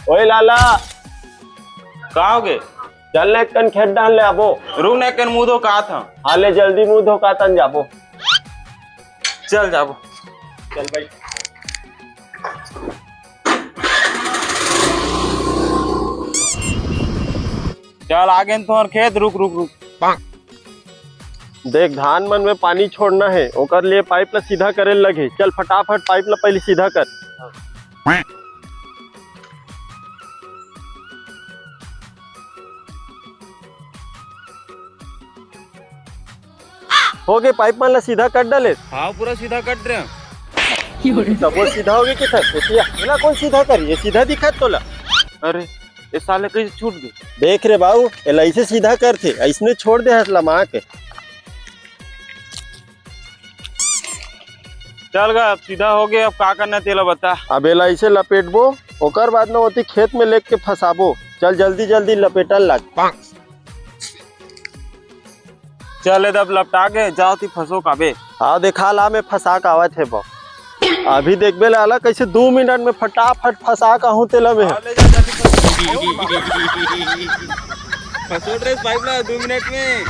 ओए लाला कहा हो गए? चल ने कन खेत डाल ले आबो। रुक ने कन मुंह धो कहा था। हाले जल्दी मुंह धो कातन जाबो। चल जाबो। चल भाई। चल आगे तोहर खेत रुक रुक रुक। देख धान मन में पानी छोड़ना है, ओकर लिए पाइप ला सीधा करे लगे। चल फटाफट पाइप ला पहले सीधा कर। हो गए पाइप मन ला सीधा कर डाले। हाँ पूरा सीधा कट रहे हैं। तब वो सीधा हो गया कि था कौन सीधा करी ये सीधा दिखा तोला। अरे ये साले कैसे छूट गए? देख रे बाबू एला ऐसे सीधा कर थे, ऐसने छोड़ दे हसला माँ के। चल गा अब सीधा हो गया, अब का करना तेला बता। अब एला ऐसे लपेटबो, ओकर बाद न होती खेत में लेके फंसाबो। चल जल्दी जल्दी लपेटल लग। चल अब लपटा के जाओ ती फंसो काबे। हाँ देखा ला में फंसा का आवत है बा। अभी देखबे लाला कैसे 2 मिनट में फटाफट फंसा का हूँ तेला में। फंसो ड्रेस पाइप ला 2 मिनट में।